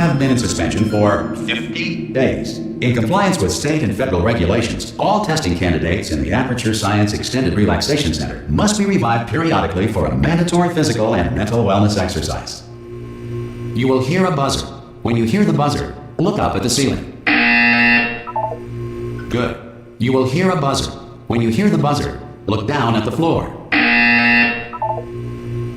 have been in suspension for 50 days. In compliance with state and federal regulations, all testing candidates in the Aperture Science Extended Relaxation Center must be revived periodically for a mandatory physical and mental wellness exercise. You will hear a buzzer. When you hear the buzzer, look up at the ceiling. Good. You will hear a buzzer. When you hear the buzzer, look down at the floor.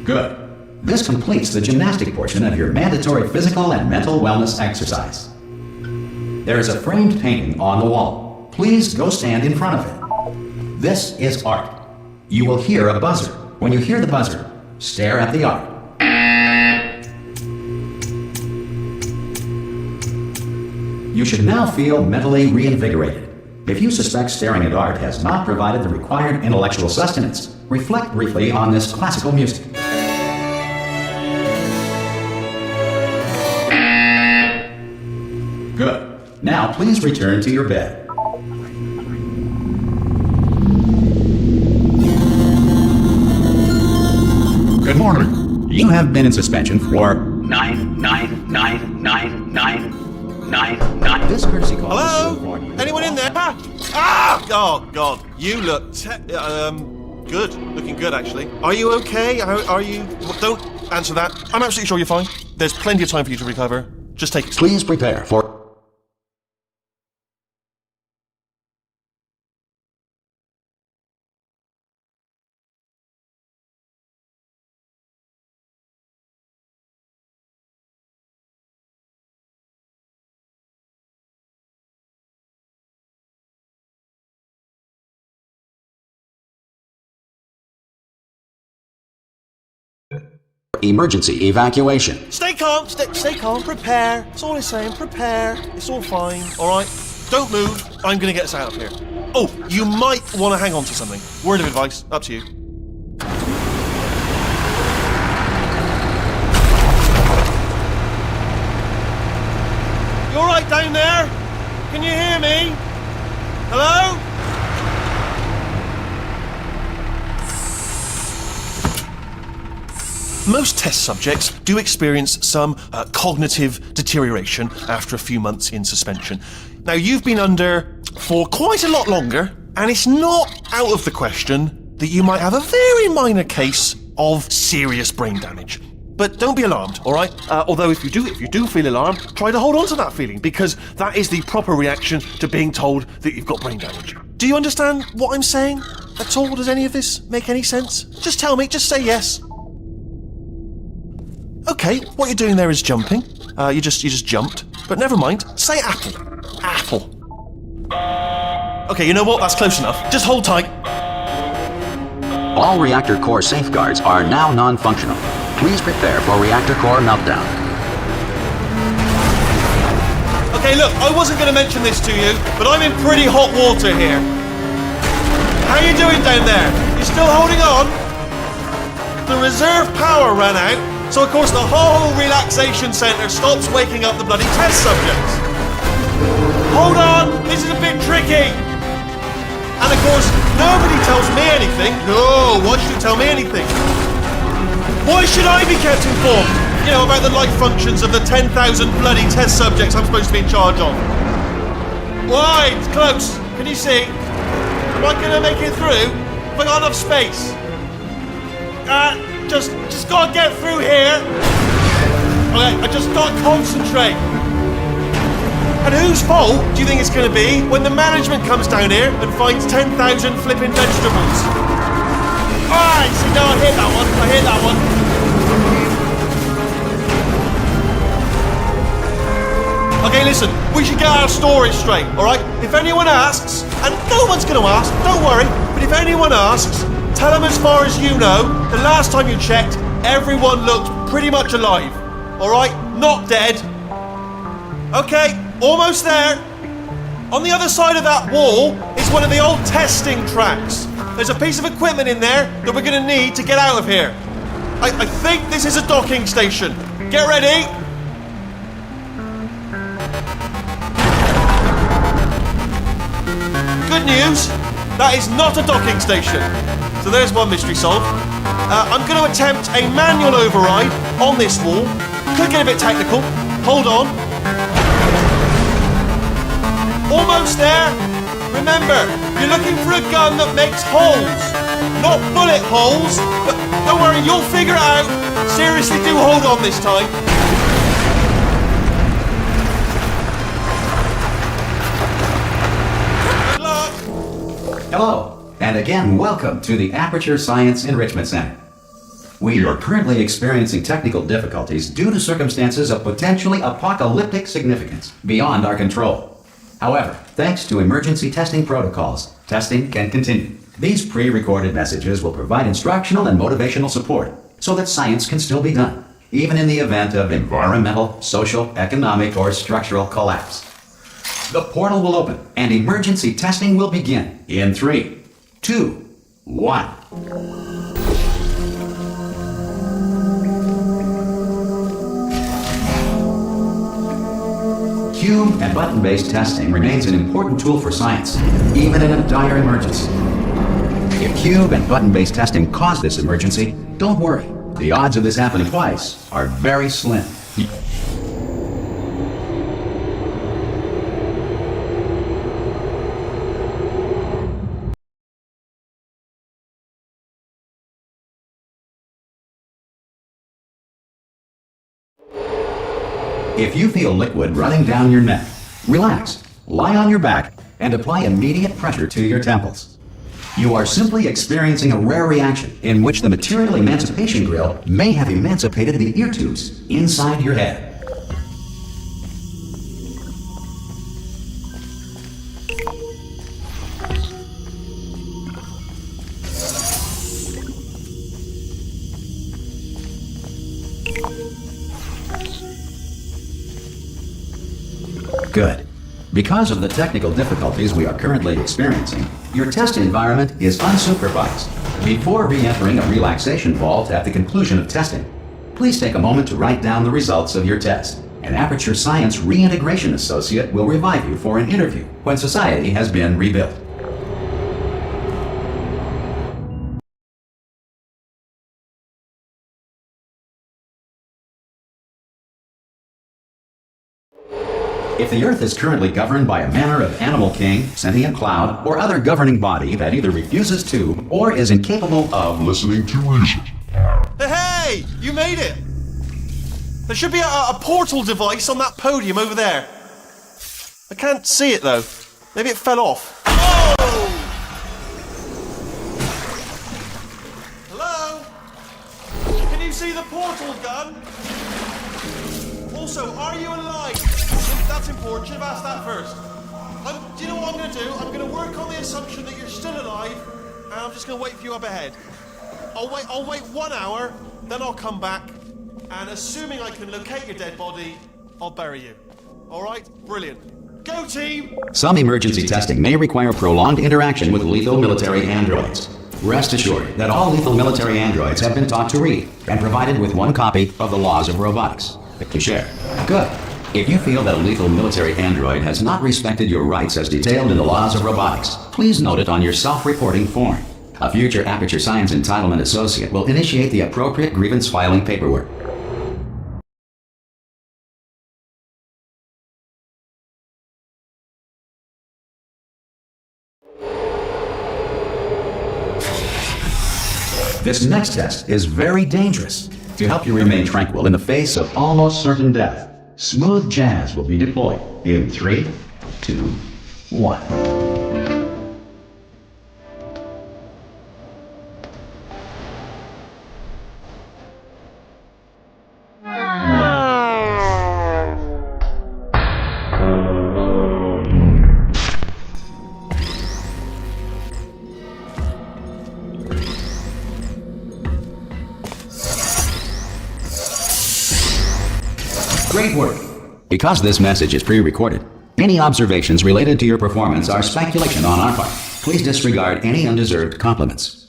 Good. This completes the gymnastic portion of your mandatory physical and mental wellness exercise. There is a framed painting on the wall. Please go stand in front of it. This is art. You will hear a buzzer. When you hear the buzzer, stare at the art. You should now feel mentally reinvigorated. If you suspect staring at art has not provided the required intellectual sustenance, reflect briefly on this classical music. Good. Now please return to your bed. Good morning. You have been in suspension for 9999999. This courtesy call. Hello? Anyone in there? Ah! Oh God, you look good. Looking good, actually. Are you okay? Are you? Don't answer that. I'm absolutely sure you're fine. There's plenty of time for you to recover. Just take it. Please prepare for emergency evacuation. Stay calm, stay calm, prepare. That's all he's saying, prepare. It's all fine, alright? Don't move, I'm gonna get us out of here. Oh, you might want to hang on to something. Word of advice, up to you. You alright down there? Can you hear me? Hello? Most test subjects do experience some cognitive deterioration after a few months in suspension. Now, you've been under for quite a lot longer, and it's not out of the question that you might have a very minor case of serious brain damage. But don't be alarmed, all right? Although if you do feel alarmed, try to hold on to that feeling, because that is the proper reaction to being told that you've got brain damage. Do you understand what I'm saying at all? Does any of this make any sense? Just tell me, just say yes. Okay, what you're doing there is jumping. You just jumped. But never mind. Say apple. Apple. Okay, you know what? That's close enough. Just hold tight. All reactor core safeguards are now non-functional. Please prepare for reactor core meltdown. Okay, look, I wasn't going to mention this to you, but I'm in pretty hot water here. How you doing down there? You still holding on? The reserve power ran out. So of course the whole relaxation centre stops waking up the bloody test subjects. Hold on, this is a bit tricky. And of course, nobody tells me anything. No, why should you tell me anything? Why should I be kept informed? You know, about the life functions of the 10,000 bloody test subjects I'm supposed to be in charge of. Why? It's close. Can you see? Am I gonna make it through? Have I got enough space? Just gotta get through here. Okay, I just gotta concentrate. And whose fault do you think it's gonna be when the management comes down here and finds 10,000 flipping vegetables? Alright, see, now I hit that one. I hit that one. Okay, listen, we should get our story straight, alright? If anyone asks, and no one's gonna ask, don't worry, but if anyone asks, tell them as far as you know, the last time you checked, everyone looked pretty much alive. Alright? Not dead. Okay, almost there. On the other side of that wall is one of the old testing tracks. There's a piece of equipment in there that we're going to need to get out of here. I think this is a docking station. Get ready. Good news, that is not a docking station. So there's one mystery solved. I'm going to attempt a manual override on this wall. Could get a bit technical. Hold on. Almost there. Remember, you're looking for a gun that makes holes. Not bullet holes, but don't worry, you'll figure it out. Seriously, do hold on this time. Good luck. Hello, and again, welcome to the Aperture Science Enrichment Center. We are currently experiencing technical difficulties due to circumstances of potentially apocalyptic significance beyond our control. However, thanks to emergency testing protocols, testing can continue. These pre-recorded messages will provide instructional and motivational support so that science can still be done, even in the event of environmental, social, economic, or structural collapse. The portal will open and emergency testing will begin in 3, 2, 1. Cube and button-based testing remains an important tool for science, even in a dire emergency. If cube and button-based testing caused this emergency, don't worry. The odds of this happening twice are very slim. If you feel liquid running down your neck, relax, lie on your back, and apply immediate pressure to your temples. You are simply experiencing a rare reaction in which the material emancipation grill may have emancipated the ear tubes inside your head. Good. Because of the technical difficulties we are currently experiencing, your test environment is unsupervised. Before re-entering a relaxation vault at the conclusion of testing, please take a moment to write down the results of your test. An Aperture Science Reintegration Associate will revive you for an interview when society has been rebuilt. If the Earth is currently governed by a manner of animal king, sentient cloud, or other governing body that either refuses to or is incapable of listening to reason. Hey! You made it! There should be a portal device on that podium over there. I can't see it though. Maybe it fell off. Oh! Hello? Can you see the portal gun? Also, are you alive? That's important. Should have asked that first. Do you know what I'm going to do? I'm going to work on the assumption that you're still alive, and I'm just going to wait for you up ahead. I'll wait 1 hour, then I'll come back, and assuming I can locate your dead body, I'll bury you. All right? Brilliant. Go, team! Some emergency testing may require prolonged interaction with lethal military androids. Rest assured that all lethal military androids have been taught to read and provided with 1 copy of the Laws of Robotics to share. Good. If you feel that a lethal military android has not respected your rights as detailed in the Laws of Robotics, please note it on your self-reporting form. A future Aperture Science Entitlement Associate will initiate the appropriate grievance filing paperwork. This next test is very dangerous. To help you remain tranquil in the face of almost certain death, smooth jazz will be deployed in 3, 2, 1. Great work! Because this message is pre-recorded, any observations related to your performance are speculation on our part. Please disregard any undeserved compliments.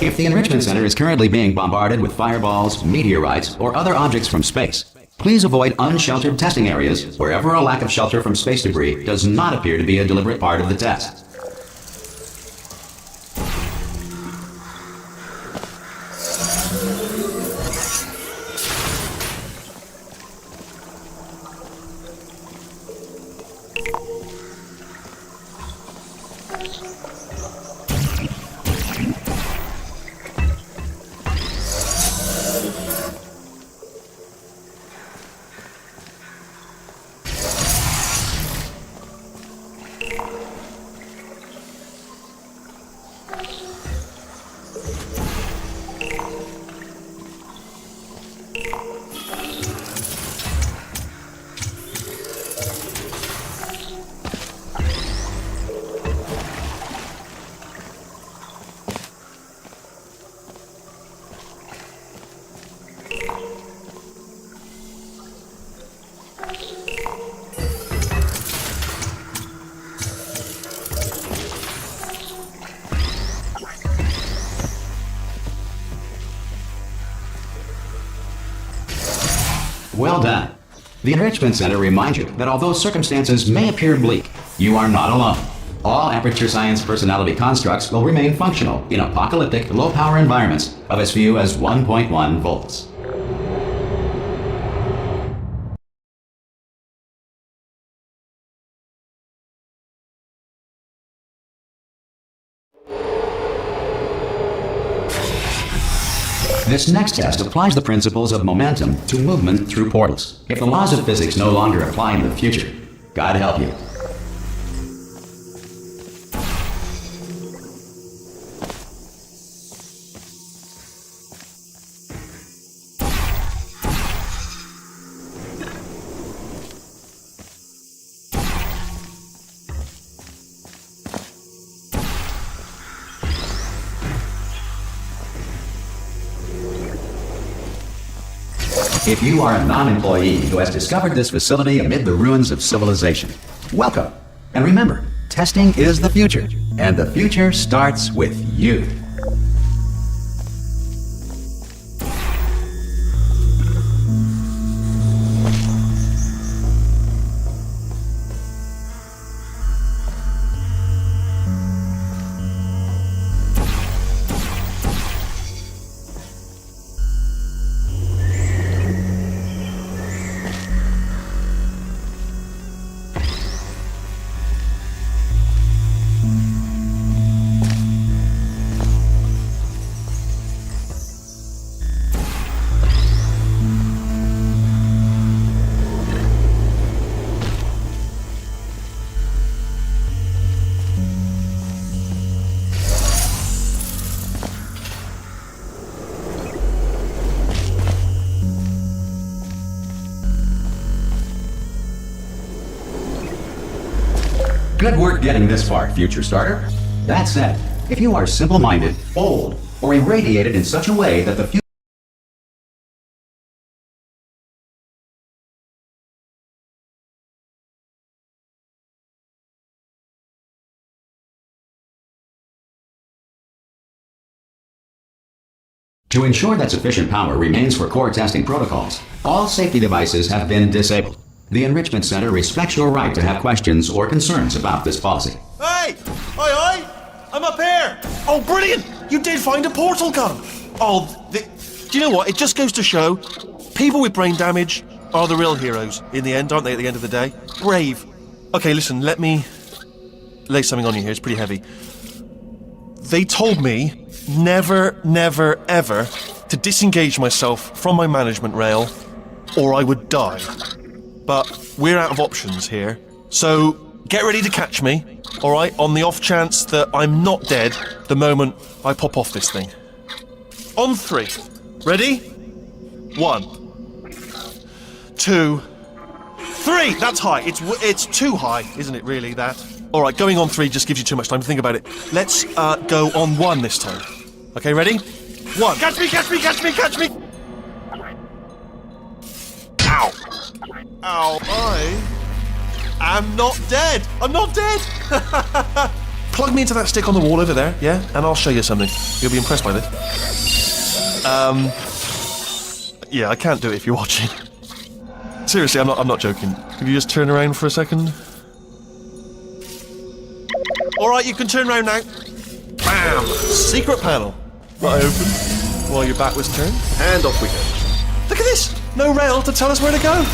If the Enrichment Center is currently being bombarded with fireballs, meteorites, or other objects from space, please avoid unsheltered testing areas wherever a lack of shelter from space debris does not appear to be a deliberate part of the test. Well done. The Enrichment Center reminds you that although circumstances may appear bleak, you are not alone. All Aperture Science personality constructs will remain functional in apocalyptic, low-power environments of as few as 1.1 volts. This next test applies the principles of momentum to movement through portals. If the laws of physics no longer apply in the future, God help you. If you are a non-employee who has discovered this facility amid the ruins of civilization, welcome. And remember, testing is the future, and the future starts with you. Good work getting this far, future starter. That said, if you are simple-minded, old, or irradiated in such a way that the future To ensure that sufficient power remains for core testing protocols, all safety devices have been disabled. The Enrichment Center respects your right to have questions or concerns about this policy. Hey! Oi! I'm up here! Oh, brilliant! You did find a portal gun! Oh, do you know what? It just goes to show, people with brain damage are the real heroes in the end, aren't they, at the end of the day? Brave. Okay, listen, let me lay something on you here. It's pretty heavy. They told me never, never, ever to disengage myself from my management rail or I would die. But we're out of options here, so get ready to catch me, alright, on the off chance that I'm not dead the moment I pop off this thing. On 3. Ready? 1, 2, 3! That's high. It's too high, isn't it, really, that? Alright, going on 3 just gives you too much time to think about it. Let's go on 1 this time. Okay, ready? 1. Catch me, catch me, catch me, catch me! Ow! Ow, I am not dead! I'm not dead! plug me into that stick on the wall over there, yeah? And I'll show you something. You'll be impressed by this. Yeah, I can't do it if you're watching. Seriously, I'm not joking. Could you just turn around for a second? Alright, you can turn around now. Bam! Secret panel. That I opened while your back was turned. And off we go. Look at this! No rail to tell us where to go.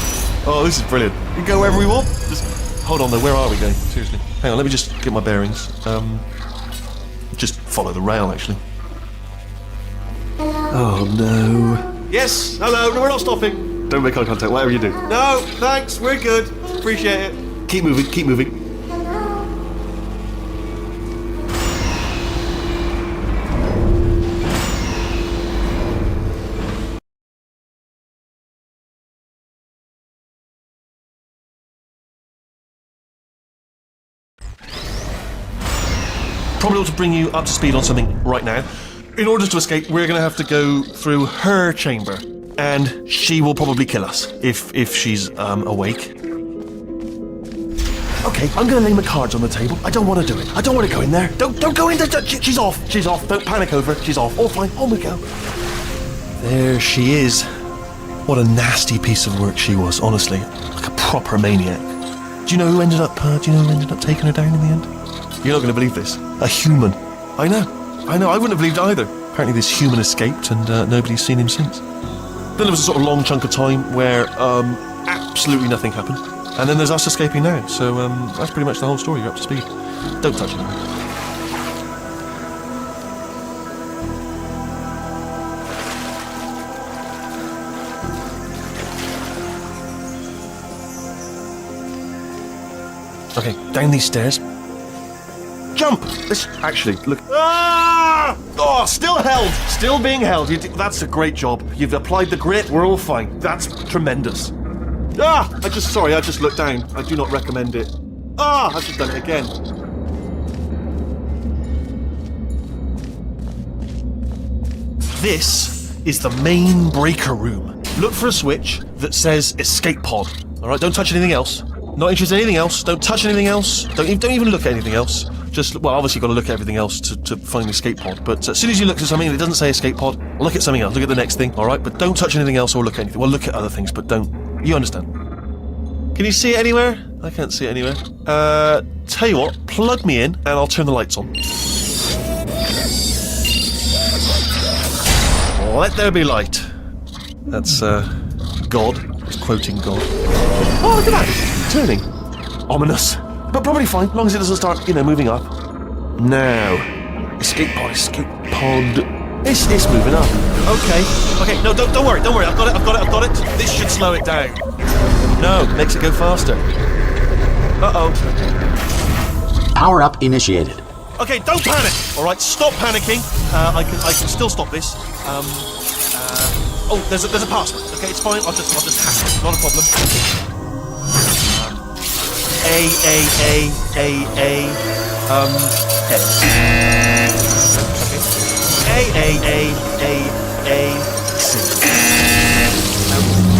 Oh, this is brilliant. We can go wherever we want. Just hold on though, where are we going? Seriously. Hang on, let me just get my bearings. Just follow the rail, actually. Oh no. Yes, hello, no, we're not stopping. Don't make eye contact, whatever you do. No, thanks, we're good. Appreciate it. Keep moving, keep moving. Probably ought to bring you up to speed on something right now. In order to escape, we're going to have to go through her chamber, and she will probably kill us if she's awake. Okay, I'm going to lay my cards on the table. I don't want to do it. I don't want to go in there. Don't go in there. She's off. She's off. Don't panic over her. She's off. All fine. On we go. There she is. What a nasty piece of work she was. Honestly, like a proper maniac. Do you know who ended up taking her down in the end? You're not going to believe this. A human. I know. I wouldn't have believed either. Apparently this human escaped and nobody's seen him since. Then there was a sort of long chunk of time where absolutely nothing happened. And then there's us escaping now. So that's pretty much the whole story. You're up to speed. Don't touch it. Okay, down these stairs. Jump! This, actually, look. Ah! Oh, still held! Still being held. That's a great job. You've applied the grit, we're all fine. That's tremendous. Ah! I just looked down. I do not recommend it. Ah! I've just done it again. This is the main breaker room. Look for a switch that says escape pod. Alright, don't touch anything else. Not interested in anything else. Don't touch anything else. Don't even look at anything else. Just, well, obviously you've got to look at everything else to find the escape pod. But as soon as you look at something and it doesn't say escape pod, look at something else. Look at the next thing, alright? But don't touch anything else or look at anything. Well, look at other things, but don't. You understand. Can you see it anywhere? I can't see it anywhere. Tell you what, plug me in and I'll turn the lights on. Let there be light. That's, God. It's quoting God. Oh, look at that! Turning. Ominous. But probably fine, as long as it doesn't start, moving up. Now. Escape pod. It's moving up. Okay, no, don't worry, I've got it. This should slow it down. No, makes it go faster. Uh-oh. Power up initiated. Okay, don't panic! Alright, stop panicking. I can still stop this. Oh, there's a password. Okay, it's fine, I'll just hack it. Not a problem. C.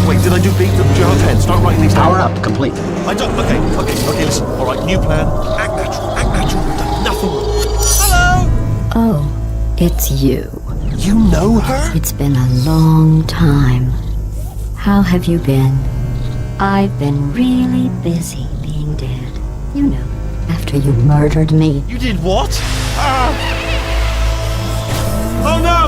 Wait, did I do B? Do you have a pen? Start writing these down. Power up complete. I don't. Okay, listen. Alright, new plan. Act natural. We've done nothing wrong. Hello! Oh, it's you. You know her? It's been a long time. How have you been? I've been really busy being dead. You know, after you murdered me. You did what? Oh no!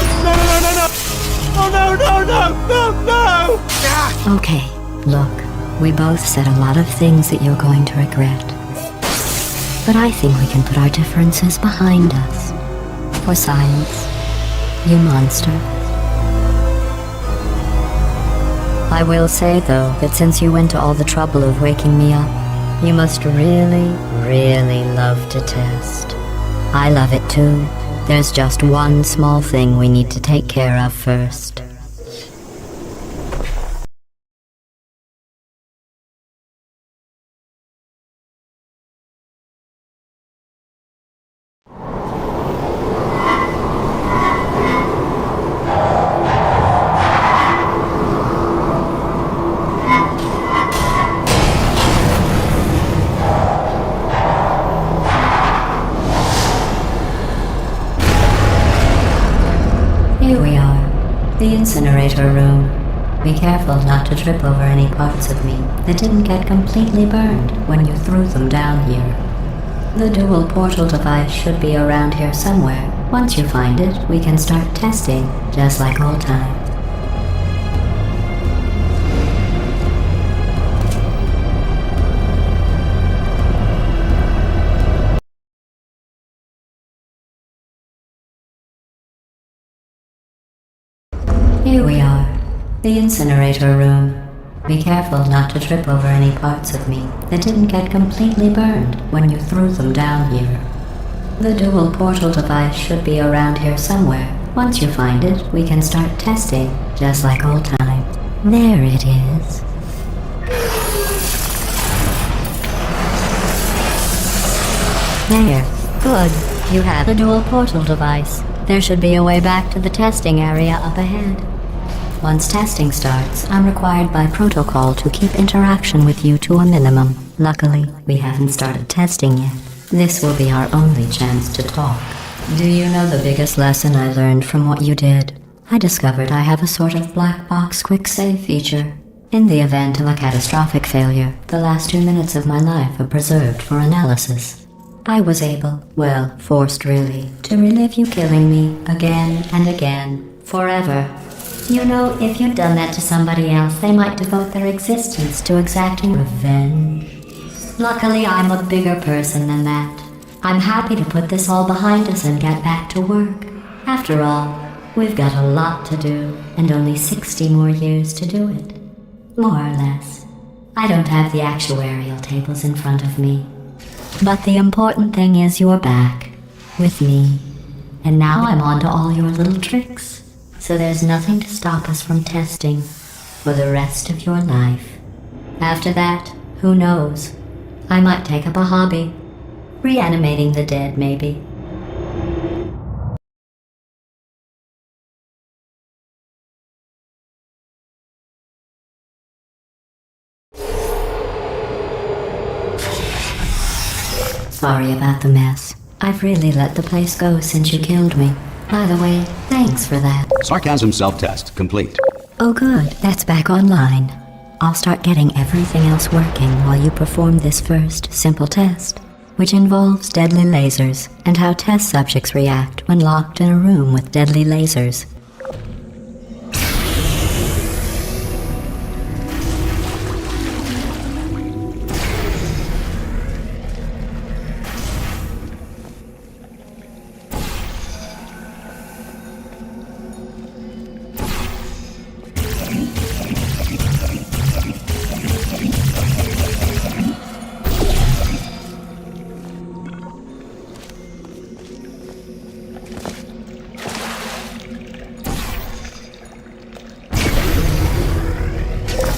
Oh no! Ah! Okay, look, we both said a lot of things that you're going to regret. But I think we can put our differences behind us. For science, you monster. I will say, though, that since you went to all the trouble of waking me up, you must really, really love to test. I love it too. There's just one small thing we need to take care of first. Here we are, the incinerator room. Be careful not to trip over any parts of me that didn't get completely burned when you threw them down here. The dual portal device should be around here somewhere. Once you find it, we can start testing, just like old times. Here we are, the incinerator room. Be careful not to trip over any parts of me that didn't get completely burned when you threw them down here. The dual portal device should be around here somewhere. Once you find it, we can start testing, just like old times. There it is. There. Good. You have the dual portal device. There should be a way back to the testing area up ahead. Once testing starts, I'm required by protocol to keep interaction with you to a minimum. Luckily, we haven't started testing yet. This will be our only chance to talk. Do you know the biggest lesson I learned from what you did? I discovered I have a sort of black box quick save feature. In the event of a catastrophic failure, the last 2 minutes of my life are preserved for analysis. I was able, well, forced really, to relive you killing me again and again, forever. You know, if you'd done that to somebody else, they might devote their existence to exacting revenge. Luckily, I'm a bigger person than that. I'm happy to put this all behind us and get back to work. After all, we've got a lot to do, and only 60 more years to do it. More or less. I don't have the actuarial tables in front of me. But the important thing is you're back, with me. And now I'm on to all your little tricks. So there's nothing to stop us from testing for the rest of your life. After that, who knows? I might take up a hobby. Reanimating the dead, maybe. Sorry about the mess. I've really let the place go since you killed me. By the way, thanks for that. Sarcasm self-test complete. Oh good, that's back online. I'll start getting everything else working while you perform this first, simple test, which involves deadly lasers and how test subjects react when locked in a room with deadly lasers.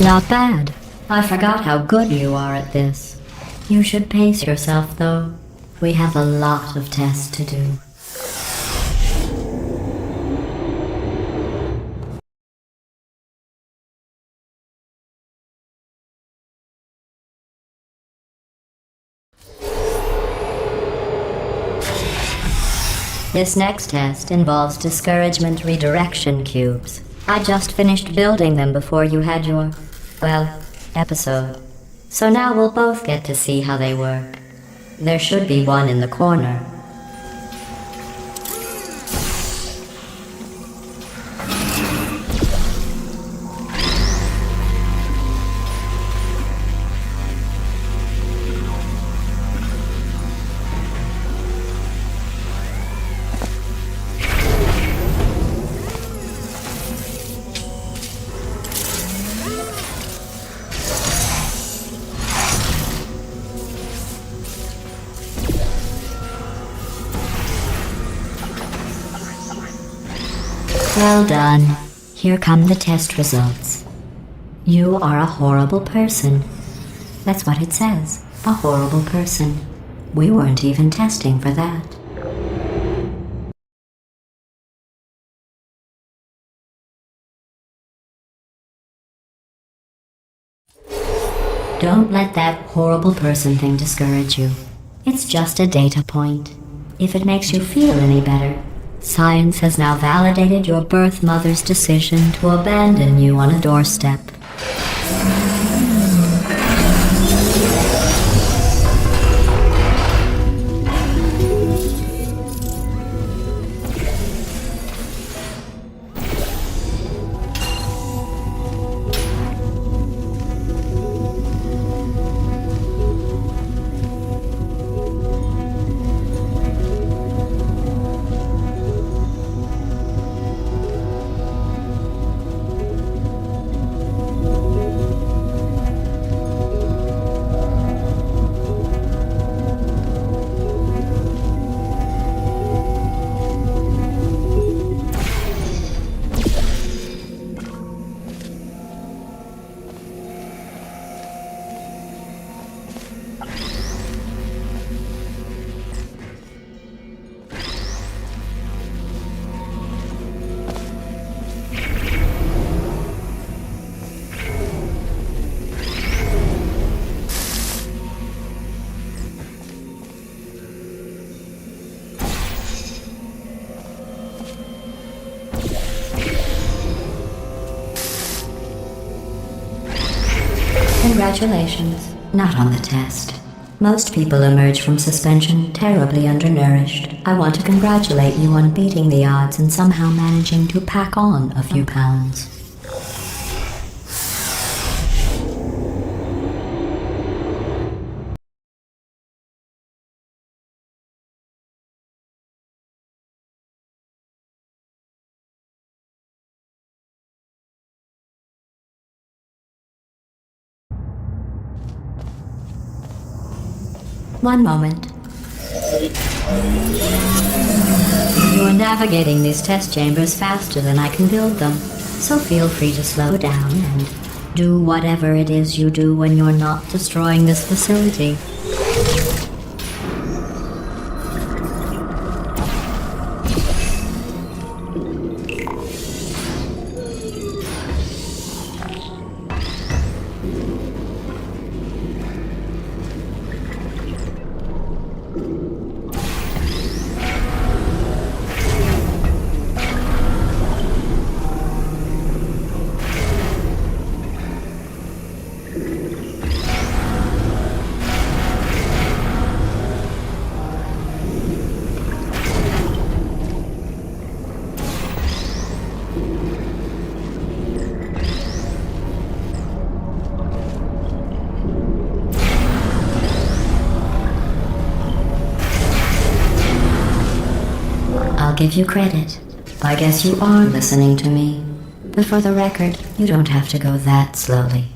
Not bad. I forgot how good you are at this. You should pace yourself, though. We have a lot of tests to do. This next test involves discouragement redirection cubes. I just finished building them before you had your, well, episode. So now we'll both get to see how they work. There should be one in the corner. Well done. Here come the test results. You are a horrible person. That's what it says. A horrible person. We weren't even testing for that. Don't let that horrible person thing discourage you. It's just a data point. If it makes you feel any better, Science has now validated your birth mother's decision to abandon you on a doorstep. Congratulations. Not on the test. Most people emerge from suspension terribly undernourished. I want to congratulate you on beating the odds and somehow managing to pack on a few pounds. One moment. You are navigating these test chambers faster than I can build them, so feel free to slow down and do whatever it is you do when you're not destroying this facility. I'll give you credit. I guess you are listening to me. But for the record, you don't have to go that slowly.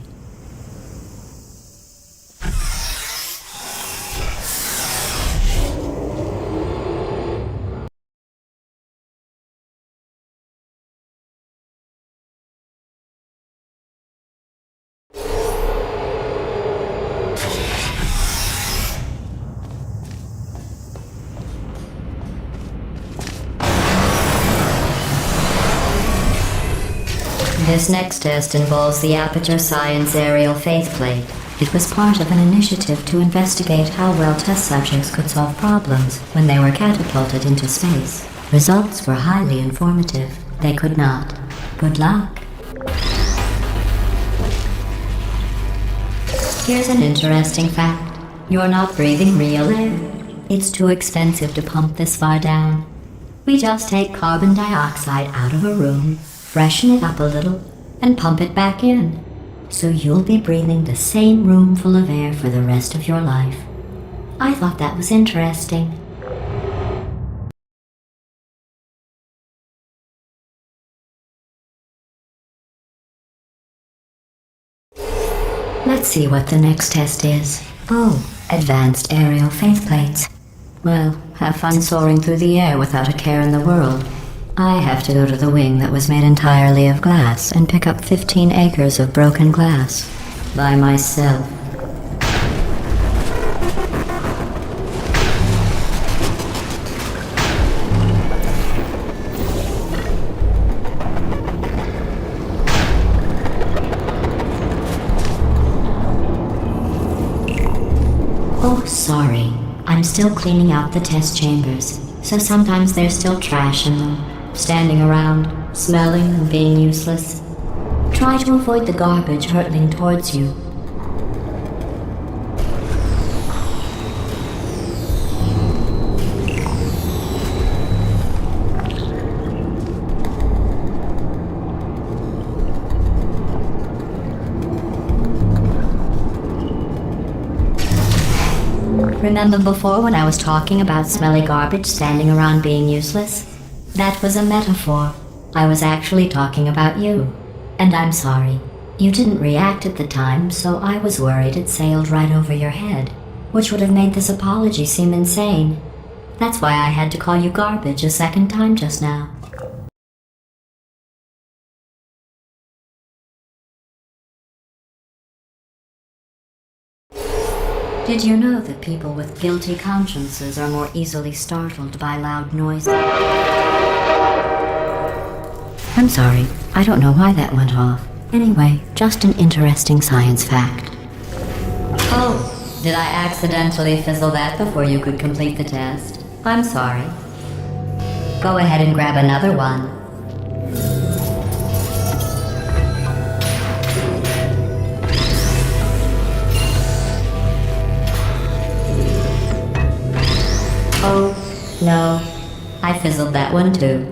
This next test involves the Aperture Science Aerial Faithplate. It was part of an initiative to investigate how well test subjects could solve problems when they were catapulted into space. Results were highly informative. They could not. Good luck. Here's an interesting fact. You're not breathing real air. It's too expensive to pump this far down. We just take carbon dioxide out of a room, freshen it up a little, and pump it back in. So you'll be breathing the same room full of air for the rest of your life. I thought that was interesting. Let's see what the next test is. Oh, advanced aerial faithplates. Well, have fun soaring through the air without a care in the world. I have to go to the wing that was made entirely of glass and pick up 15 acres of broken glass. By myself. Oh, sorry. I'm still cleaning out the test chambers. so sometimes there's still trash in them, standing around, smelling and being useless. Try to avoid the garbage hurtling towards you. Remember before when I was talking about smelly garbage standing around being useless? That was a metaphor. I was actually talking about you. And I'm sorry. You didn't react at the time, so I was worried it sailed right over your head, which would have made this apology seem insane. That's why I had to call you garbage a second time just now. Did you know that people with guilty consciences are more easily startled by loud noises? I'm sorry, I don't know why that went off. Anyway, just an interesting science fact. Oh, did I accidentally fizzle that before you could complete the test? I'm sorry. Go ahead and grab another one. Oh, no. I fizzled that one too.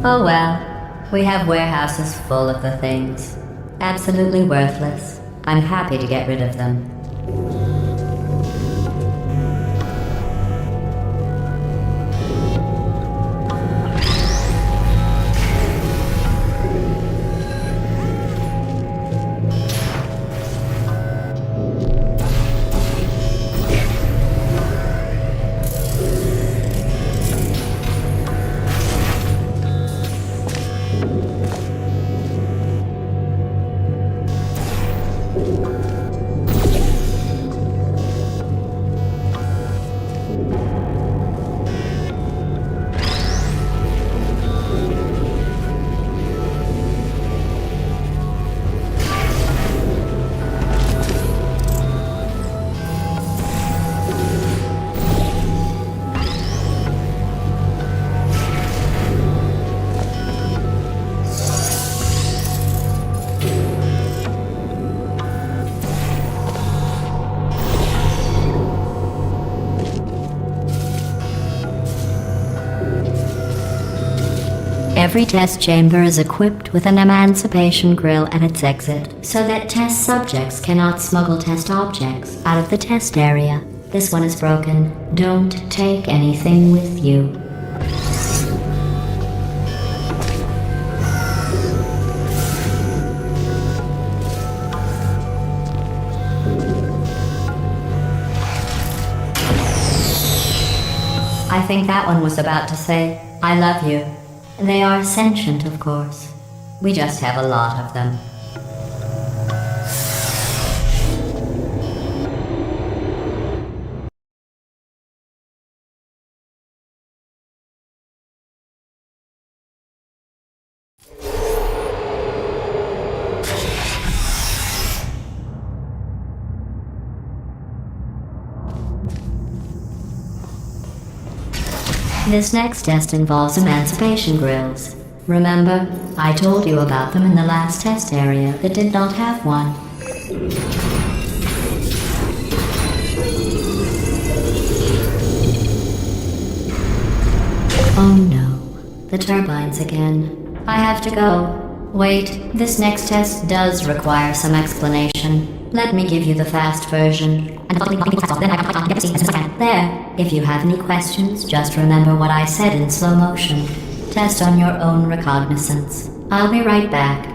Oh well. We have warehouses full of the things. Absolutely worthless. I'm happy to get rid of them. Every test chamber is equipped with an emancipation grill at its exit, so that test subjects cannot smuggle test objects out of the test area. This one is broken. Don't take anything with you. I think that one was about to say, I love you. They are sentient, of course. We just have a lot of them. This next test involves emancipation grills. Remember, I told you about them in the last test area that did not have one. Oh no, the turbines again. I have to go. Wait, this next test does require some explanation. Let me give you the fast version. There, if you have any questions, just remember what I said in slow motion. Test on your own recognizance. I'll be right back.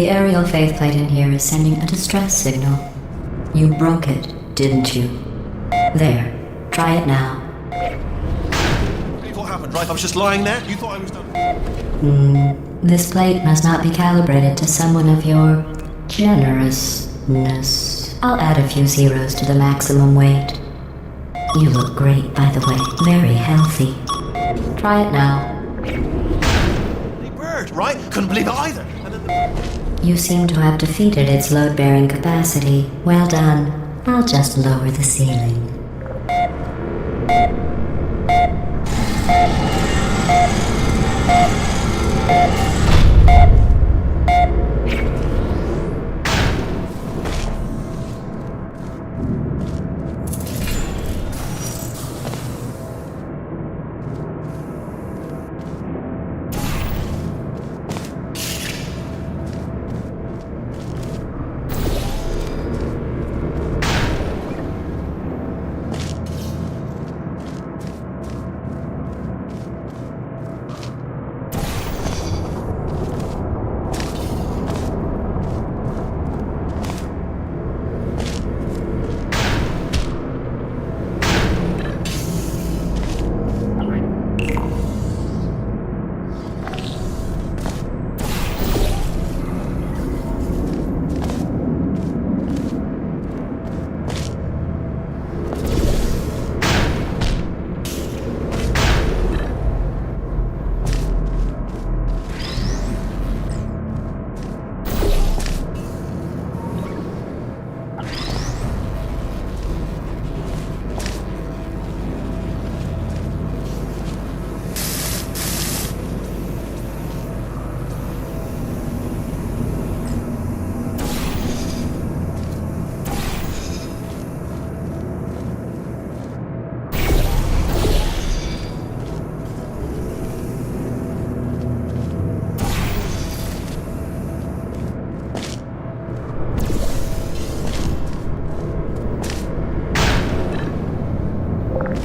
The aerial faceplate in here is sending a distress signal. You broke it, didn't you? There. Try it now. What happened, right? I was just lying there? You thought I was done? This plate must not be calibrated to someone of your generousness. I'll add a few zeros to the maximum weight. You look great, by the way. Very healthy. Try it now. Hey, bird, right? Couldn't believe it either. And then You seem to have defeated its load-bearing capacity. Well done. I'll just lower the ceiling.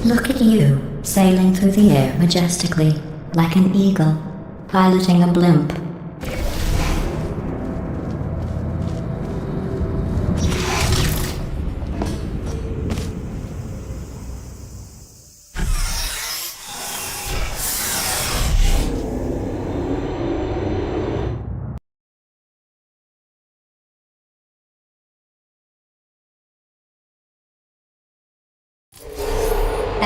Look at you, sailing through the air majestically, like an eagle, piloting a blimp.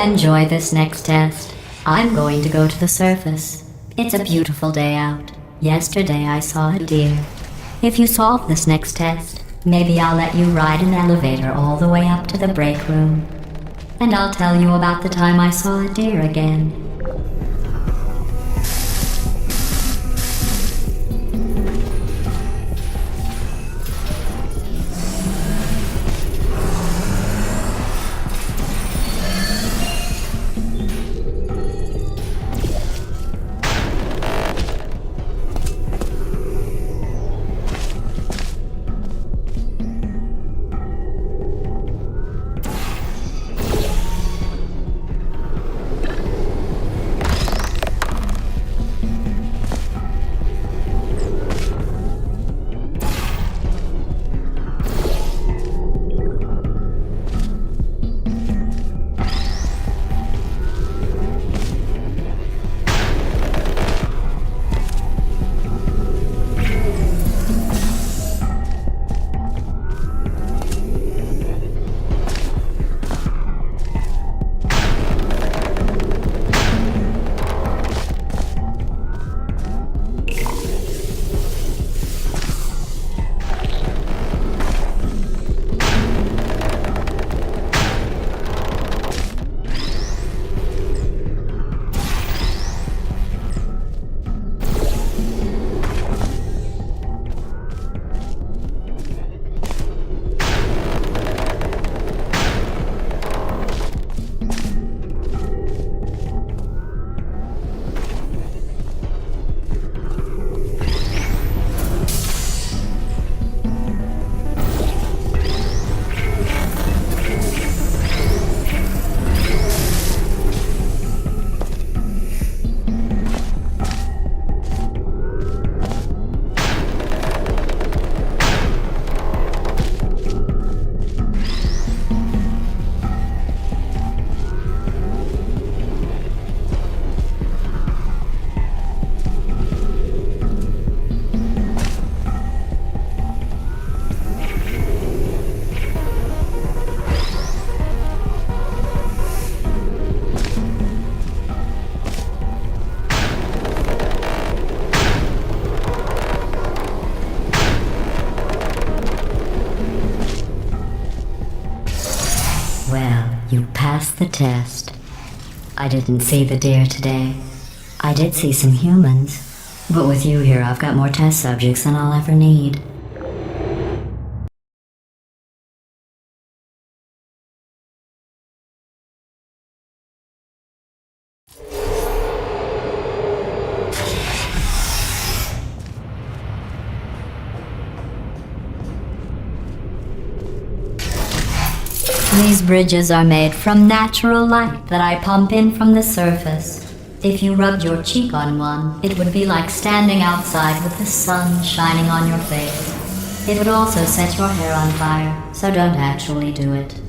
Enjoy this next test. I'm going to go to the surface. It's a beautiful day out. Yesterday I saw a deer. If you solve this next test, maybe I'll let you ride an elevator all the way up to the break room. And I'll tell you about the time I saw a deer again. You passed the test. I didn't see the deer today. I did see some humans. But with you here, I've got more test subjects than I'll ever need. These bridges are made from natural light that I pump in from the surface. If you rubbed your cheek on one, it would be like standing outside with the sun shining on your face. It would also set your hair on fire, so don't actually do it.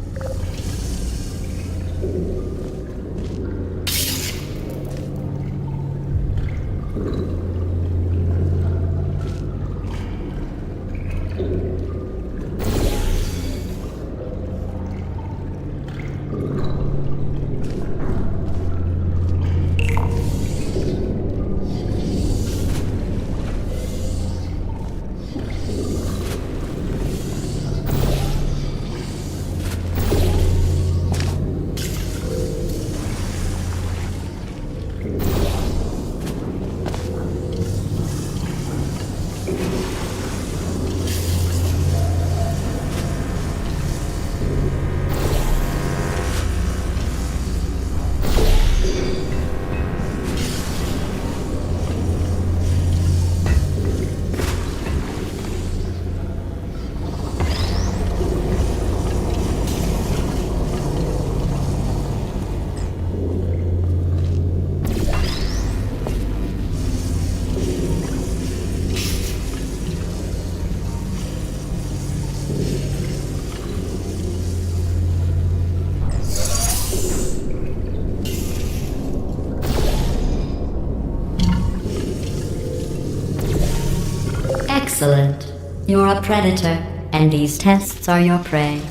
Excellent. You're a predator, and these tests are your prey.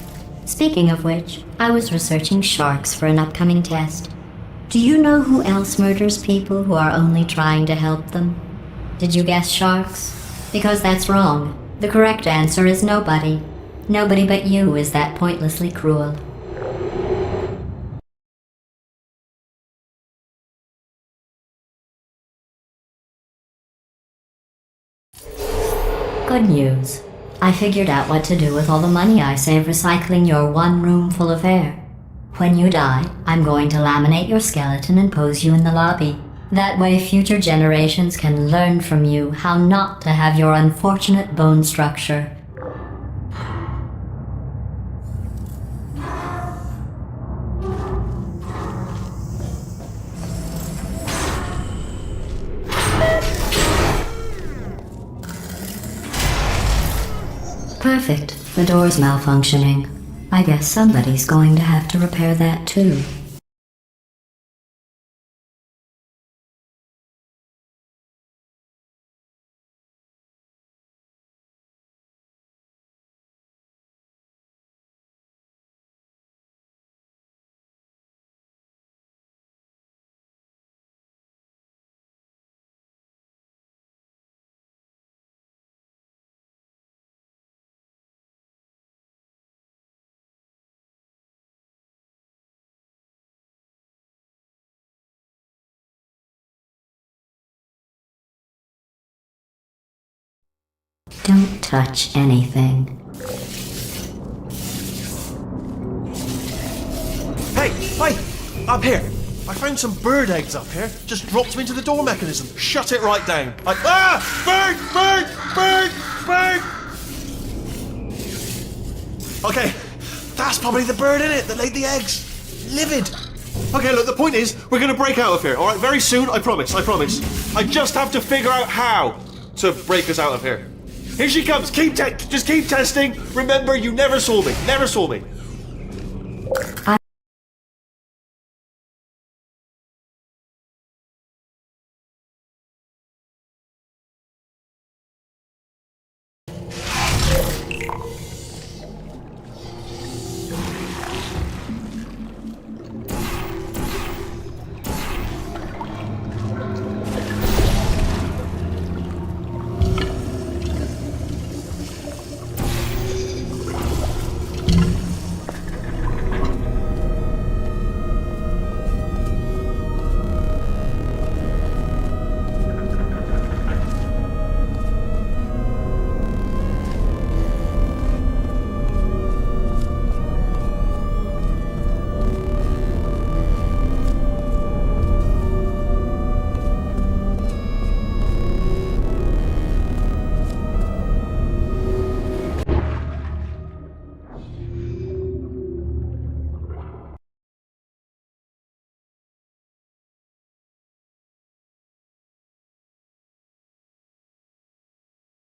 Speaking of which, I was researching sharks for an upcoming test. Do you know who else murders people who are only trying to help them? Did you guess sharks? Because that's wrong. The correct answer is nobody. Nobody but you is that pointlessly cruel. Good news. I figured out what to do with all the money I save recycling your one room full of air. When you die, I'm going to laminate your skeleton and pose you in the lobby. That way future generations can learn from you how not to have your unfortunate bone structure. Perfect. The door's malfunctioning. I guess somebody's going to have to repair that too. Don't touch anything. Hey! Up here! I found some bird eggs up here. Just dropped them into the door mechanism. Shut it right down. Bird! Okay, that's probably the bird in it that laid the eggs. Livid. Okay, look, the point is, we're gonna break out of here, alright? Very soon, I promise. I just have to figure out how to break us out of here. Here she comes. Just keep testing. Remember, you never saw me. Never saw me.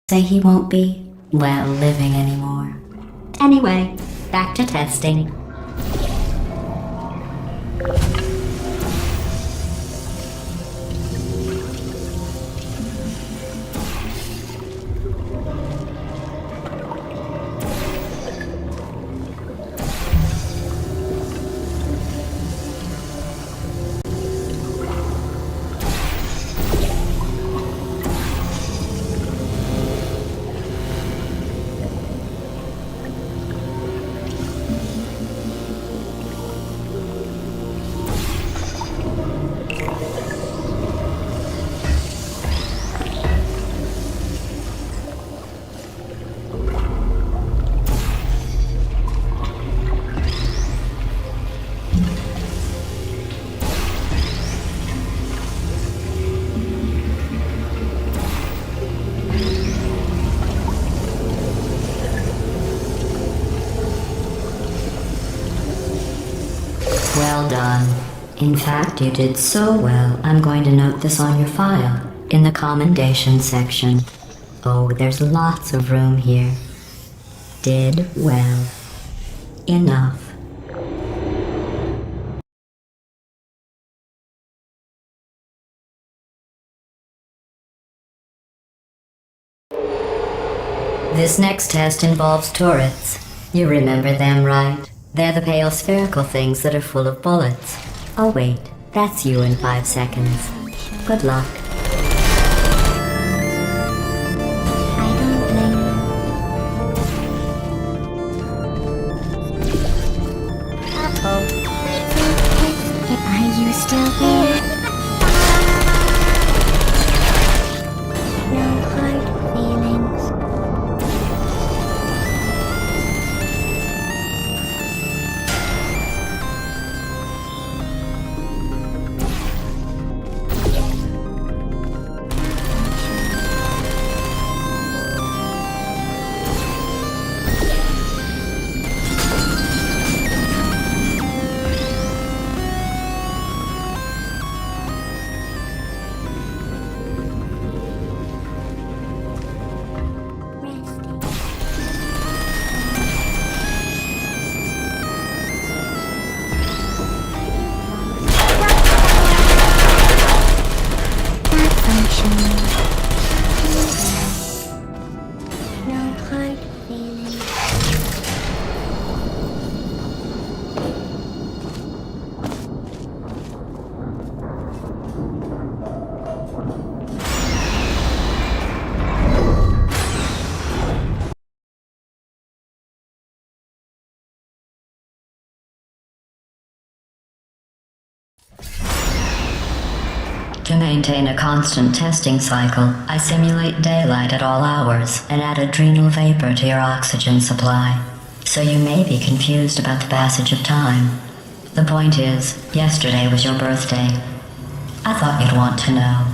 Say he won't be, well, living anymore. Anyway, back to testing. Well done. In fact, you did so well, I'm going to note this on your file, in the commendation section. Oh, there's lots of room here. Did well. Enough. This next test involves turrets. You remember them, right? They're the pale spherical things that are full of bullets. Oh wait, that's you in 5 seconds. Good luck. I don't blame you. Uh-oh. Are you still here? No hard feelings. To maintain a constant testing cycle, I simulate daylight at all hours and add adrenal vapor to your oxygen supply. So you may be confused about the passage of time. The point is, yesterday was your birthday. I thought you'd want to know.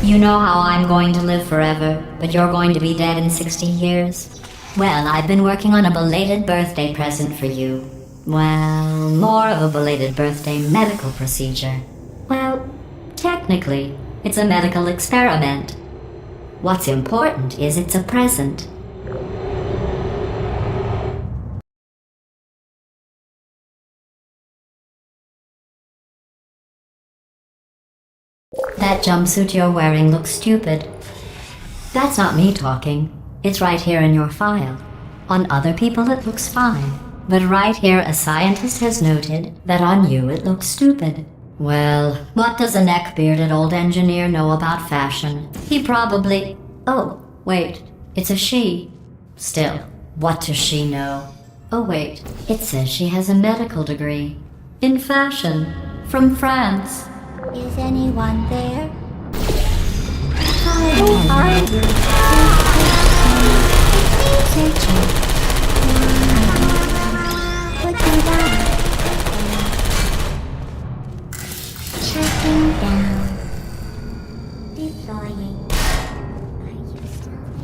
You know how I'm going to live forever, but you're going to be dead in 60 years? Well, I've been working on a belated birthday present for you. Well, more of a belated birthday medical procedure. Well, technically, it's a medical experiment. What's important is it's a present. That jumpsuit you're wearing looks stupid. That's not me talking. It's right here in your file. On other people it looks fine. But right here a scientist has noted that on you it looks stupid. Well, what does a neck-bearded old engineer know about fashion? He probably... Oh, wait, it's a she. Still, what does she know? Oh wait, it says she has a medical degree. In fashion. From France. Is anyone there? Searching. Looking down. Checking down. Deploying. Are you still there?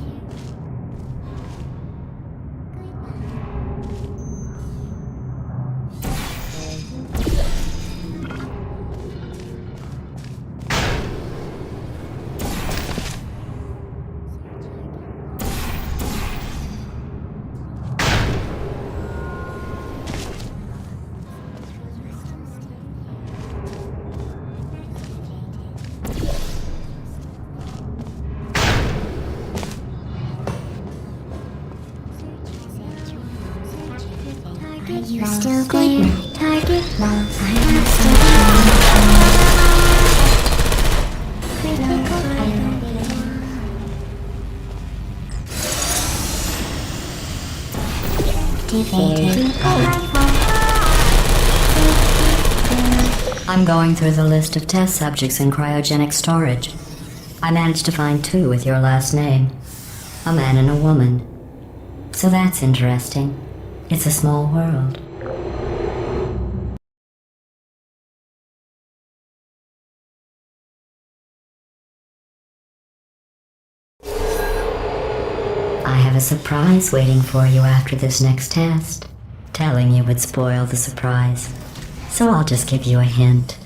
Are you still there? Target lost. Are you still there? Critical I'm going through the list of test subjects in cryogenic storage. I managed to find 2 with your last name. A man and a woman. So that's interesting. It's a small world. I have a surprise waiting for you after this next test. Telling you would spoil the surprise. So I'll just give you a hint.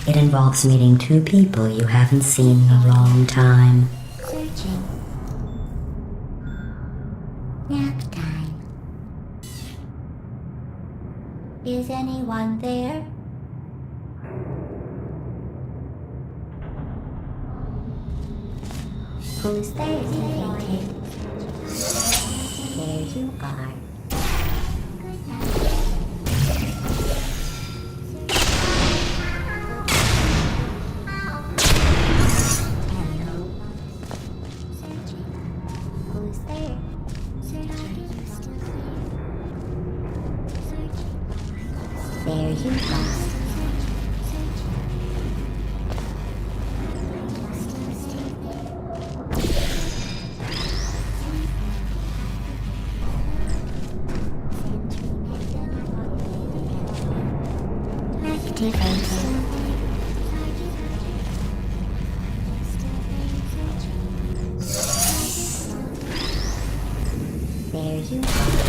It involves meeting 2 people you haven't seen in a long time. Searching. Nap time. Is anyone there? Who's there? There you are. Hello. Searching. Who's there? Searching. There you are. There you are.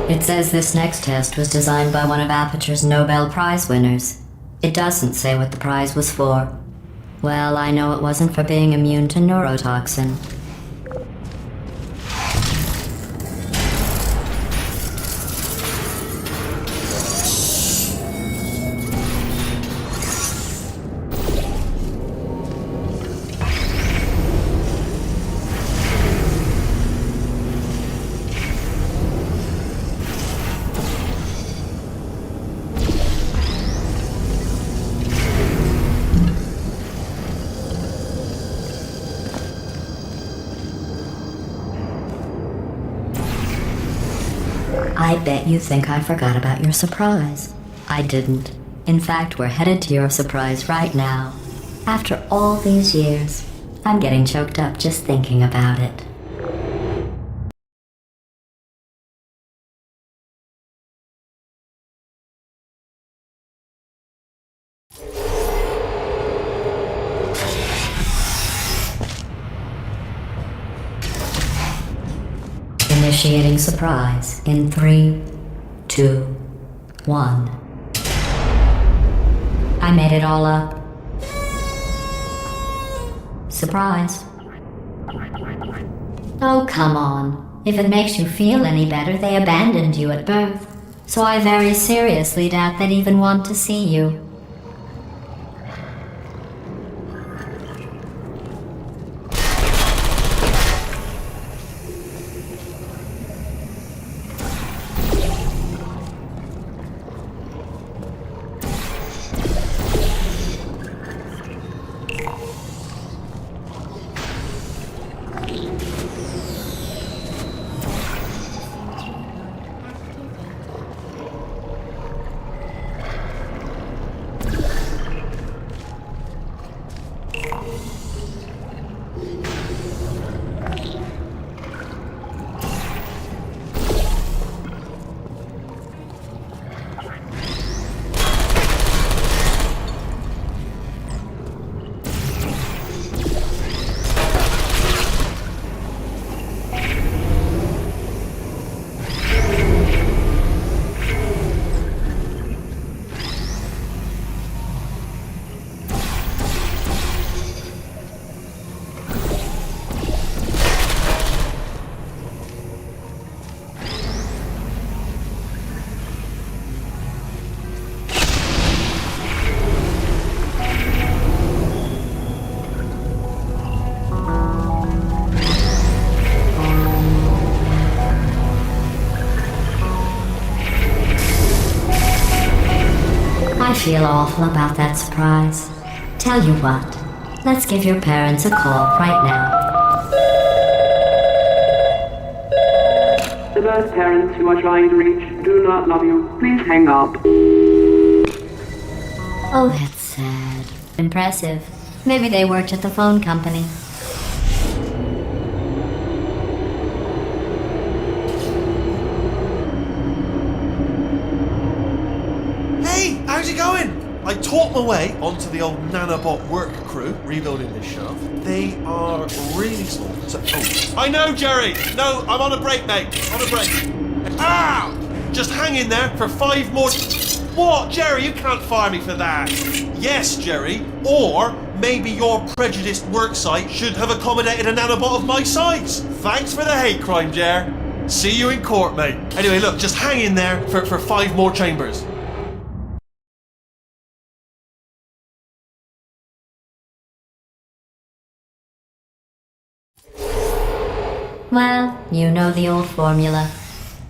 It says this next test was designed by one of Aperture's Nobel Prize winners. It doesn't say what the prize was for. Well, I know it wasn't for being immune to neurotoxin. I bet you think I forgot about your surprise. I didn't. In fact, we're headed to your surprise right now. After all these years, I'm getting choked up just thinking about it. Initiating surprise in 3, 2, 1. I made it all up. Surprise. Oh, come on. If it makes you feel any better, they abandoned you at birth. So I very seriously doubt they'd even want to see you. I feel awful about that surprise. Tell you what, let's give your parents a call right now. The birth parents you are trying to reach do not love you. Please hang up. Oh, that's sad. Impressive. Maybe they worked at the phone company. Hey, how's it going? I talked my way onto the old nanobot work crew rebuilding this shaft. They are really small. So, I know, Jerry. No, I'm on a break, mate. On a break. Ah! Just hang in there for 5 more. What, Jerry? You can't fire me for that. Yes, Jerry. Or maybe your prejudiced work site should have accommodated a nanobot of my size. Thanks for the hate crime, Jer. See you in court, mate. Anyway, look, just hang in there for 5 more chambers. Well, you know the old formula.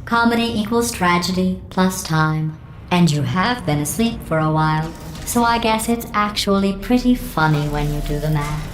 Comedy equals tragedy plus time. And you have been asleep for a while, so I guess it's actually pretty funny when you do the math.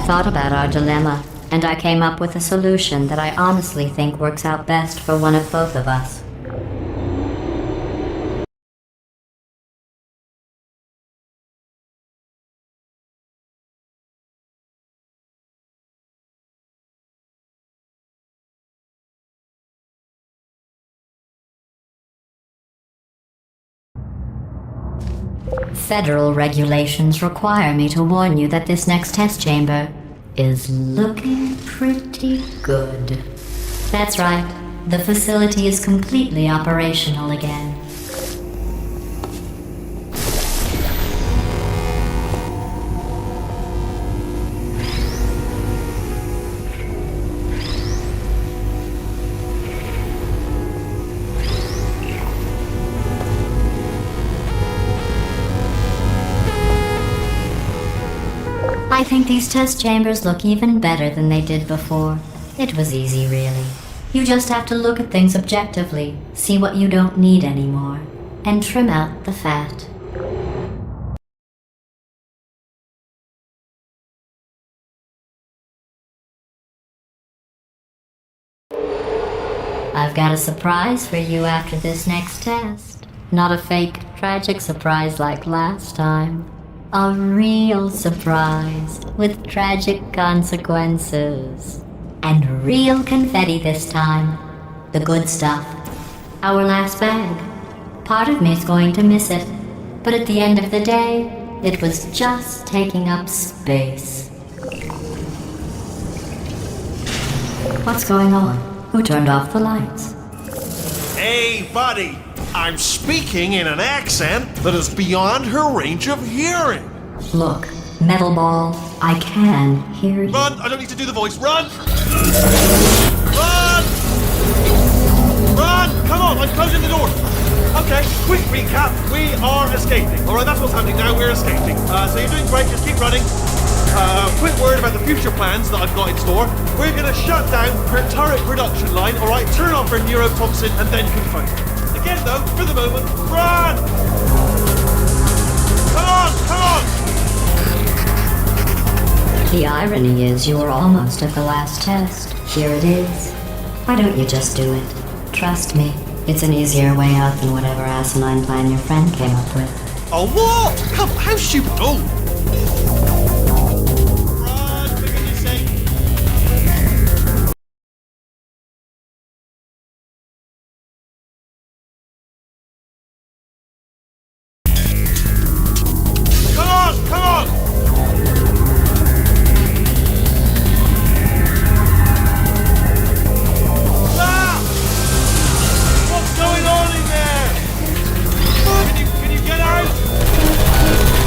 thought about our dilemma, and I came up with a solution that I honestly think works out best for one of both of us. Federal regulations require me to warn you that this next test chamber is looking pretty good. That's right, the facility is completely operational again. I think these test chambers look even better than they did before. It was easy, really. You just have to look at things objectively, see what you don't need anymore, and trim out the fat. I've got a surprise for you after this next test. Not a fake, tragic surprise like last time. A real surprise with tragic consequences. And real confetti this time. The good stuff. Our last bag. Part of me's going to miss it, but at the end of the day, it was just taking up space. What's going on? Who turned off the lights? Hey, buddy! I'm speaking in an accent that is beyond her range of hearing. Look, Metal Ball, I can hear you. Run! I don't need to do the voice. Run! Run! Run! Come on, I'm closing the door. Okay, quick recap. We are escaping. Alright, that's what's happening now. We're escaping. So you're doing great. Just keep running. Quick word about the future plans that I've got in store. We're going to shut down her turret production line, alright? Turn off her neurotoxin and then confront her. Again, though, for the moment, run! Come on, come on! The irony is you were almost at the last test. Here it is. Why don't you just do it? Trust me, it's an easier way out than whatever asinine plan your friend came up with. A what? Come, how stupid? Oh! Run, for goodness sake! Come on, come on! Ah! What's going on in there? Can you get out?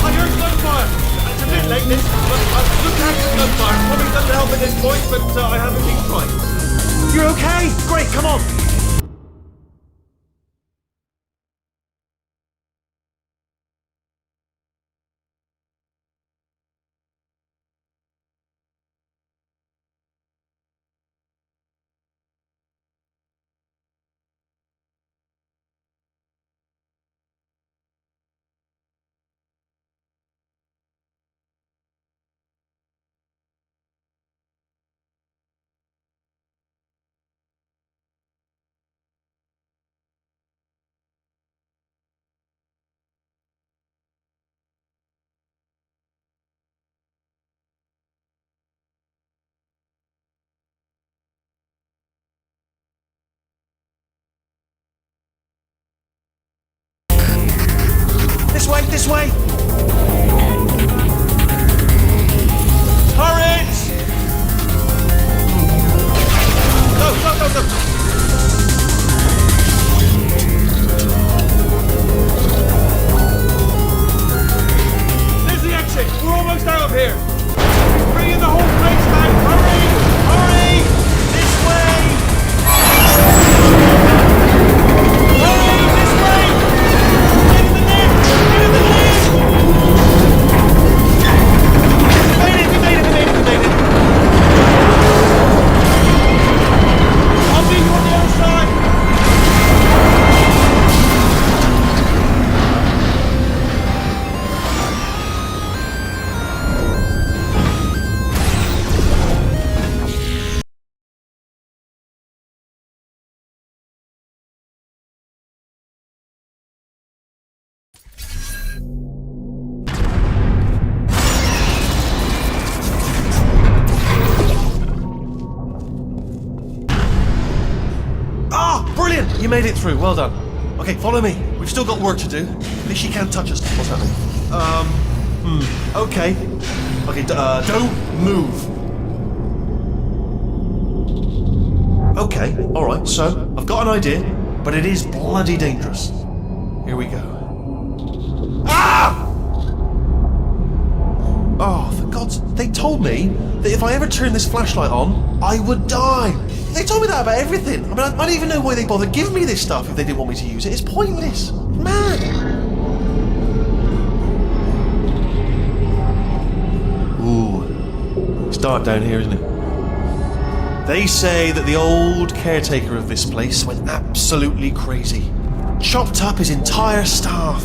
I heard gunfire. It's a bit late, this, but look out for gunfire. Probably doesn't help at this point, but I haven't been trying. You're okay? Great, come on. This way! Turrets! Go, go, go, go! There's the exit! We're almost out of here! Bring in the whole place down! Hurry! Hurry! This way! Hurry! This way! Get in the net! Get in the net! You made it through. Well done. Okay, follow me. We've still got work to do. At least she can't touch us. What's happening? Okay. Okay, don't move. Okay, alright, so I've got an idea, but it is bloody dangerous. Here we go. Ah! Oh, for God's... They told me that if I ever turned this flashlight on, I would die. They told me that about everything. I mean, I don't even know why they bothered giving me this stuff if they didn't want me to use it. It's pointless. Man. Ooh. It's dark down here, isn't it? They say that the old caretaker of this place went absolutely crazy. Chopped up his entire staff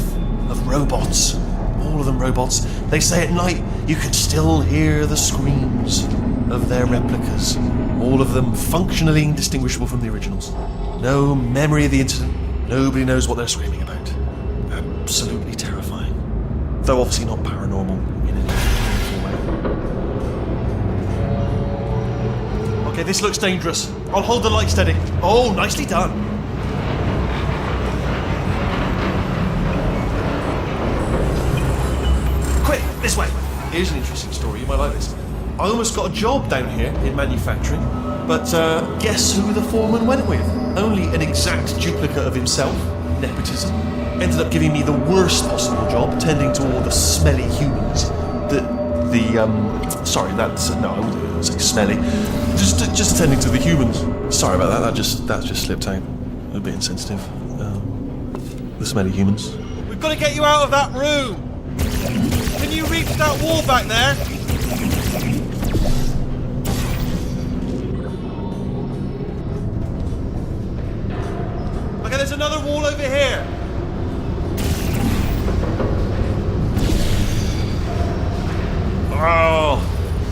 of robots. All of them robots. They say at night you can still hear the screams of their replicas. All of them functionally indistinguishable from the originals. No memory of the incident. Nobody knows what they're screaming about. Absolutely terrifying. Though obviously not paranormal in any meaningful way. Okay, this looks dangerous. I'll hold the light steady. Oh, nicely done. Quick, this way. Here's an interesting story. You might like this. I almost got a job down here in manufacturing, but guess who the foreman went with? Only an exact duplicate of himself. Nepotism. Ended up giving me the worst possible job, tending to all the smelly humans. Sorry, that's no, I wouldn't say smelly. Just attending to the humans. Sorry about that. That just slipped out. A bit insensitive. The smelly humans. We've got to get you out of that room. Can you reach that wall back there? Okay, there's another wall over here. Oh,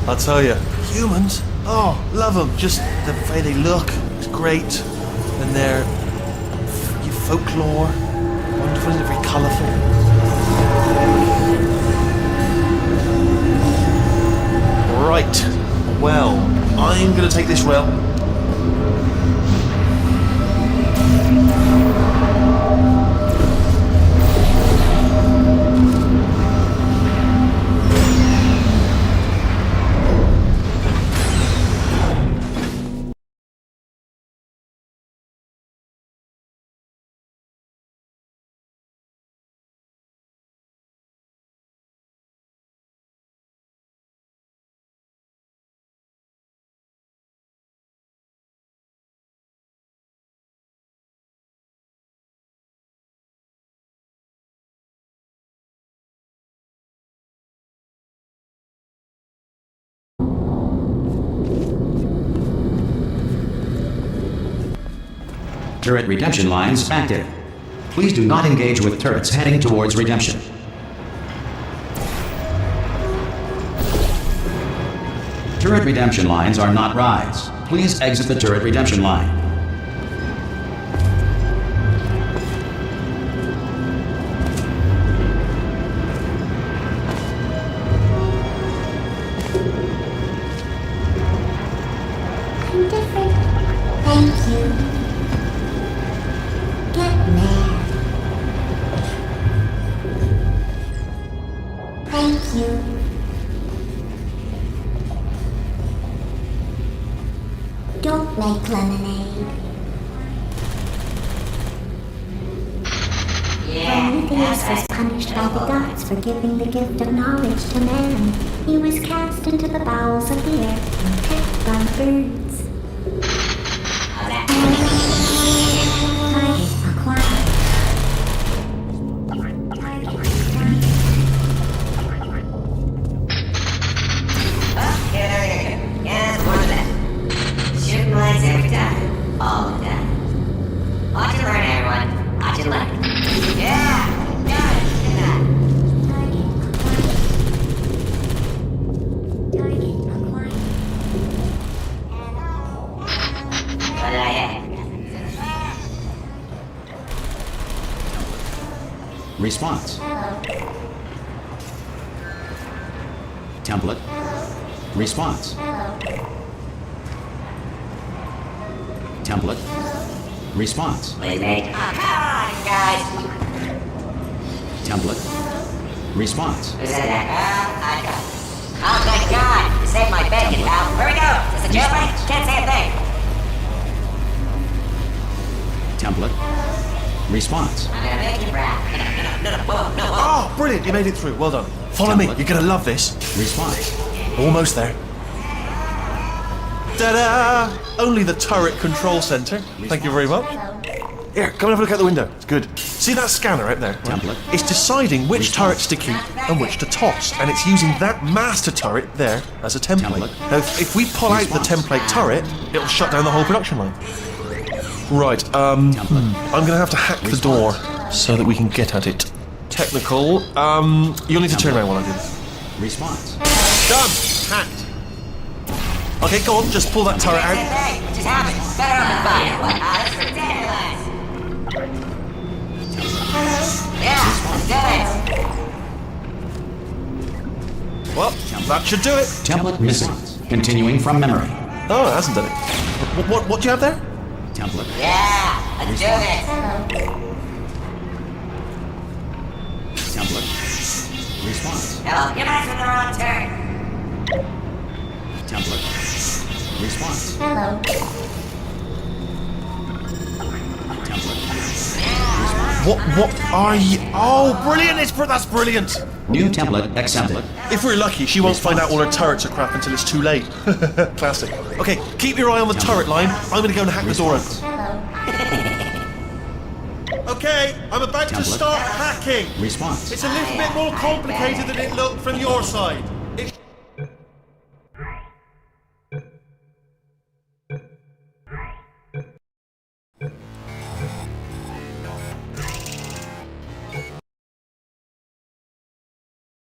I'll tell you, humans. Oh, love them. Just the way they look is great, and their folklore, wonderful, and very colourful. Right. Well, I'm going to take this rail. Turret redemption lines active. Please do not engage with turrets heading towards redemption. Turret redemption lines are not rides. Please exit the turret redemption line. I'm different. Thank you. Get mad. Thank you. Don't make lemonade. Prometheus was punished by the gods for giving the gift of knowledge to man. He was cast into the bowels of the earth and pecked by birds. Target acquired. Lights every time. All the time. Watch it learn, everyone. Watch it learn. Yeah! Got it! Look at Target acquired. What did I hit? Response. Template. Response. Template. Response. Please make. Oh, come on, guys. Template. Response. Who said that? I got it. Oh, thank God. You saved my bacon, pal. Where we go? Is this a jailbreak? Can't say a thing. Template. Response. I'm gonna make you proud. No, whoa, no, whoa. Oh, brilliant! You made it through. Well done. Follow me. Template. You're gonna love this. Response. Almost there. Ta-da! Only the turret control center. Thank you very much. Here, come and have a look out the window. It's good. See that scanner out there? Template. It's deciding which Response. turrets to keep and which to toss, and it's using that master turret there as a template. Template. Now, if we pull out the Response. template turret, it'll shut down the whole production line. Right, I'm gonna have to hack the door so that we can get at it. Technical, you'll need to turn around while I do this. Response. Done! Hacked. Okay, go on, just pull that turret Same out. thing. It just happened. Better open fire. This is ridiculous. Yeah, let's do it. Well, that should do it. Template missing. Continuing from memory. Oh, it hasn't done it. What do you have there? Template. Yeah, let's do this. Template. Response. Hello, you're messing the wrong turn. Template. Response. Hello. Template. What are you? Oh, brilliant! That's brilliant. New template accepted. If we're lucky, she won't find out all her turrets are crap until it's too late. Classic. Okay, keep your eye on the turret line. I'm gonna go and hack the door open. Okay, I'm about to Template. start hacking. Response. It's a little bit more complicated than it looked from your side.